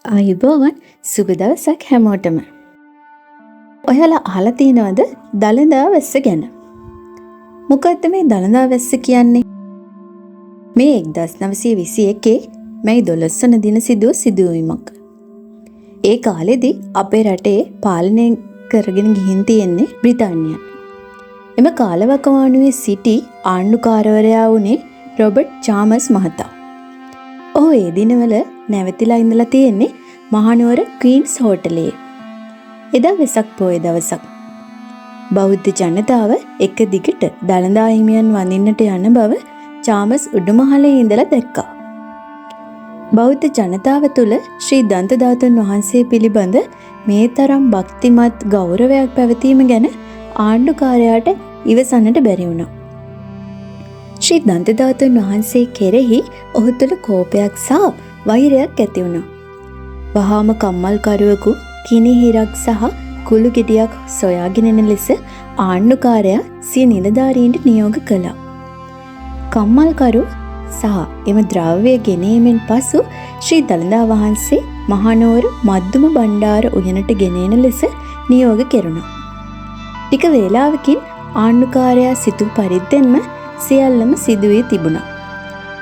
අයිබෝවන් සුබ දවසක් හැමෝටම. ඔයාලා අහලා තියෙනවද දළදා වැස්ස ගැන? මොකද්ද මේ දළදා වැස්ස කියන්නේ? මේ 1921 මැයි 12 වන දින සිදුවීමක්. ඒ කාලෙදී අපේ රටේ පාලනය කරගෙන ගිහින් තියෙන්නේ බ්‍රිතාන්‍යයන්. එම කාලවකවානුවේ සිටි ආණ්ඩුකාරවරයා වුණේ රොබර්ට් චාමස් මහතා. ඔහු ඒ දිනවල නැවතිලා ඉඳලා තියෙන්නේ මහනුවර ක්වීන්ස් හෝටලයේ. එදා වෙසක් පොය දවසක්. බෞද්ධ ජනතාව එක දිගට දළදා හිමියන් වඳින්නට යන බව චාමස් උඩුමහලේ ඉඳලා දැක්කා. බෞද්ධ ජනතාව තුළ ශ්‍රී දන්තධාතුන් වහන්සේ පිළිබඳ මේ තරම් භක්තිමත් ගෞරවයක් පැවතීම ගැන ආණ්ඩුකාරයාට ඉවසන්නට බැරි වුණා. ශ්‍රී දන්තධාතුන් වහන්සේ කෙරෙහි ඔහු තුළ කෝපයක් සහ වෛරයක් ඇති වුණා. වහාම කම්මල්කරුවෙකු කිනිහිරක් සහ කුළු ගෙඩියක් සොයාගෙන එන ලෙස ආණ්ඩුකාරයා සිය නිලධාරීන්ට නියෝග කළා. කම්මල්කරු සහ එම ද්‍රව්‍ය ගෙනීමෙන් පසු ශ්‍රී දළදා වහන්සේ මහනුවර මද්දුම බණ්ඩාර උයනට ගෙනෙන ලෙස නියෝග කෙරුණා. ටික වේලාවකින් ආණ්ඩුකාරයා සිතූ පරිද්දෙන්ම සියල්ලම සිදු වී තිබුණා.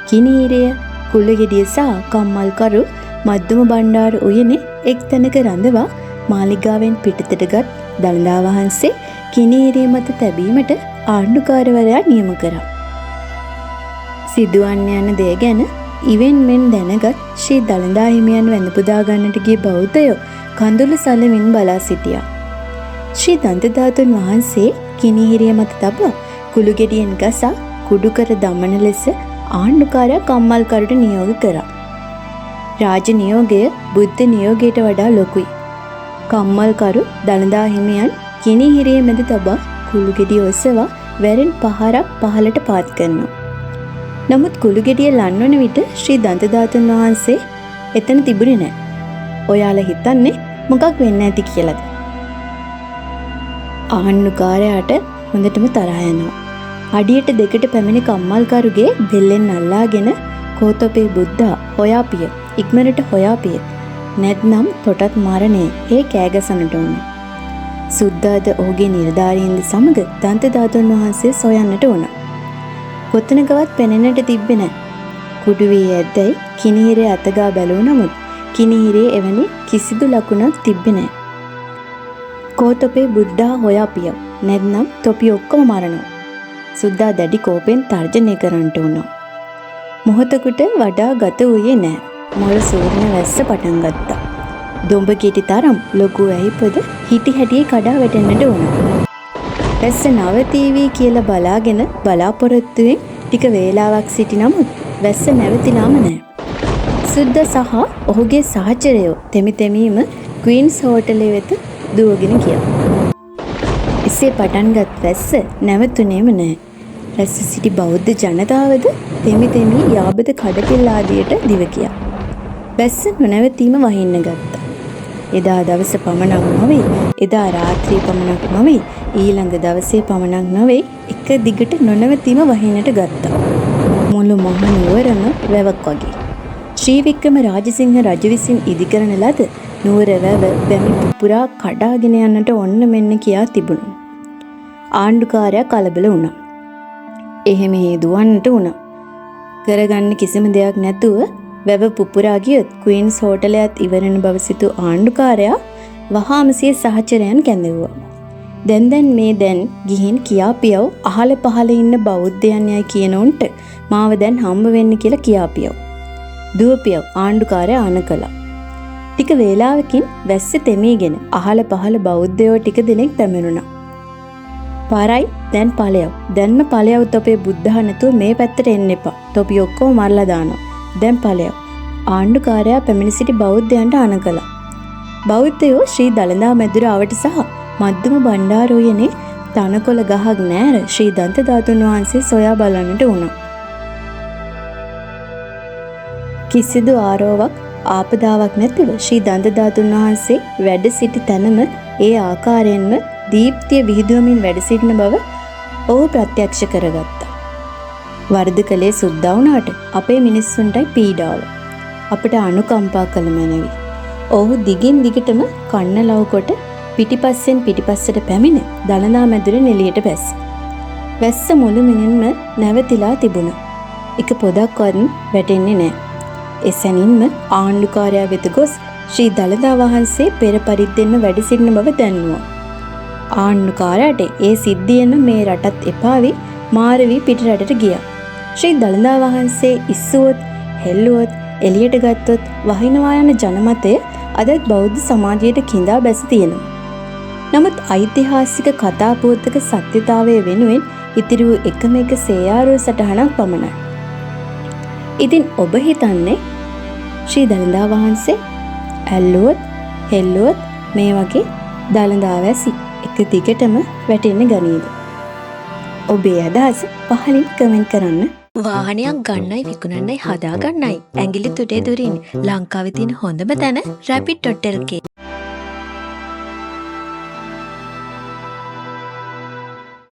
කිනිහිරය, කුළු ගෙඩිය සහ කම්මල්කරු මද්දුම බණ්ඩාර උයනේ එක් තැනක රඳවා මාලිගාවෙන් පිටතටගත් දළදා වහන්සේ කිනිහිරිය මත තැබීමට ආණ්ඩුකාරවරයා නියම කරා. සිදුවන්න යන දේ ගැන ඉවෙන්මෙන් දැනගත් ශ්‍රී දළදා හිමියන් වැඳ පුදා ගන්නට ගිය බෞද්ධයෝ කඳුළු සලමින් බලා සිටියා. ශ්‍රී දන්තධාතුන් වහන්සේ කිනිහිරිය මත තබා කුළු ගෙඩියෙන් ගසා කුඩු කර දමන ලෙස ආණ්ඩුකාරයා කම්මල්කරුට නියෝග කරා. රාජ නියෝගය බුද්ධ නියෝගයට වඩා ලොකුයි. කම්මල්කරු දළදා හිමියන් කිනිහිරිය මැද තබා කුළු ගෙඩිය ඔසවා වැරෙන් පහරක් පහලට පාත් කරනවා. නමුත් කුළු ගෙඩිය ලන්වන විට ශ්‍රී දන්තධාතුන් වහන්සේ එතන තිබුණේ නැහැ. ඔයාලා හිතන්නේ මොකක් වෙන්න ඇති කියලාද? ආණ්ඩුකාරයාට හොඳටම තරහ යනවා. අඩියට දෙකට පැමිණි කම්මල්කරුගේ බෙල්ලෙන් අල්ලාගෙන කෝතොපේ බුද්ධා හොයාපිය ඉක්මනට හොයාපිය නැත්නම් තොටත් මරණේ හේ කෑගසනට ඕන. සුද්දාද ඔහුගේ නිලධාරීන්ද සමග දන්තධාතුන් වහන්සේ සොයන්නට ඕන. කොතනකවත් පෙනෙන්නට තිබ්බේ නැහැ. කුඩු වී ඇද්දයි කිනිහිරේ අතගා බැලුව නමුත් කිනිහිරේ එවැනි කිසිදු ලකුණක් තිබ්බේ නැහැ. කෝතොපේ බුද්ධා හොයාපිය නැත්නම් තොපි ඔක්කොම මරනවා. සුද්දා දැඩි කෝපෙන් තර්ජනය කරන්නට වුණා. මොහොතකට වඩා ගත වූයේ නැහැ. මොළ සූර්ණ වැස්ස පටන් ගත්තා. දොඹ කිටි තරම් ලොකු ඇහිපොද හිටි හැටියේ කඩා වැටෙන්නට වුණා. වැස්ස නවතීවි කියලා බලාගෙන බලාපොරොත්තුවෙන් ටික වේලාවක් සිටි නමුත් වැස්ස නැවතිලාම නැහැ. සුද්දා සහ ඔහුගේ සහචරයෝ තෙමි තෙමීම ක්වීන්ස් හෝටලේ වෙත දුවගෙන ගියා. එසේ පටන්ගත් වැස්ස නැවතුනේම නැහැ. රැස් සිටි බෞද්ධ ජනතාවද තෙමි තෙමි යාබද කඩපිල් ආදියට දිව ගියා. වැස්ස නොනැවතීම වහින්න ගත්තා. එදා දවස පමණක් නොවේ, එදා රාත්‍රිය පමණක් නොවේ, ඊළඟ දවසේ පමණක් නොවේ, එක දිගට නොනැවතීම වහින්නට ගත්තා. මුළු මහනුවරම වැවක් වගේ. ශ්‍රී වික්‍රම රාජසිංහ රජු විසින් ඉදිකරන ලද නුවර වැව බැමි පුපුරා කඩාගෙන යන්නට ඔන්න මෙන්න කියා තිබුණා. ආණ්ඩුකාරයා කලබල වුණා. එහෙම දුවන්නට වුණා. කරගන්න කිසිම දෙයක් නැතුව වැව පුපුරා ගියොත් ක්වීන්ස් හෝටලයත් ඉවරන බව සිතූ ආණ්ඩුකාරයා වහාම සිය සහචරයන් කැඳවුවා. දැන් ගිහින් කියාපියව අහල පහල ඉන්න බෞද්ධයන් යයි කියනොන්ට මාව දැන් හම්බ වෙන්න කියලා කියාපියව. දුවපියව ආණ්ඩුකාරයා ආන කළා. ටික වේලාවකින් වැස්ස තෙමීගෙන අහල පහල බෞද්ධයෝ ටික දෙනෙක් පැමිණුණා. පාරයි දැන් ඵලයව. දැන්ම ඵලයව තොපේ බුද්ධහ නැතුව මේ පැත්තට එන්න එපා. තොපි ඔක්කොම මරලා දානවා. දැන් ඵලයව. ආණ්ඩුකාරයා පැමිණ සිටි බෞද්ධයන්ට ආන කළා. බෞද්ධයෝ ශ්‍රී දළදා මැදුර අවට සහ මද්දුම බණ්ඩාර උයනේ තනකොළ ගහක් නැර ශ්‍රී දන්තධාතුන් වහන්සේ සොයා බලන්නට වුණා. කිසිදු ආරෝවක් ආපදාවක් නැතිව ශ්‍රී දන්තධාතුන් වහන්සේ වැඩ සිටි තැනම ඒ ආකාරයෙන්ම දීප්තිය විහිදුවමින් වැඩ සිටින බව ඔහු ප්‍රත්‍යක්ෂ කරගත්තා. වරද කළේ සුද්දා වුණාට අපේ මිනිස්සුන්ටයි පීඩාව. අපට අනුකම්පා කළ මැනවි. ඔහු දිගින් දිගටම කන්න ලවකොට පිටිපස්සෙන් පිටිපස්සට පැමිණ දළදා මැදුරෙන් එළියට බැස්ස. වැස්ස මුළුමනින්ම නැවතිලා තිබුණා. එක පොදක්වත් වැටෙන්නේ නැහැ. එසැනින්ම ආණ්ඩුකාරයා වෙත ගොස් ශ්‍රී දළදා වහන්සේ පෙර පරිද්දෙන්ම වැඩ සිටින බව දැන්නුවා. ආණ්ඩුකාරයාට ඒ සිද්ධියෙන්ම මේ රටත් එපා වී මාර වී පිටරටට ගියා. ශ්‍රී දළදා වහන්සේ ඉස්සුවොත් හෙල්ලුවොත් එළියට ගත්තොත් වහිනවා යන ජනමතය අදත් බෞද්ධ සමාජයට කිඳා බැස තියෙනවා. නමුත් ඓතිහාසික කතා පුවතක සත්‍යතාවය වෙනුවෙන් ඉතිරි වූ එකම එක සේයාරෝ සටහනක් පමණයි. ඉතින් ඔබ හිතන්නේ ශ්‍රී දළදා වහන්සේ ඇල්ලුවොත් හෙල්ලුවොත් මේ වගේ දළදා වැසි එක දිගටම වැටෙන්න ගනීද? ඔබේ අදහස පහලින් කමෙන්ට් කරන්න. වාහනයක් ගන්නයි විකුණන්නයි හදාගන්නයි ඇඟිලි තුඩේ දුරින් ලංකාවේ තියෙන හොඳම තැන රැපිඩ්.lk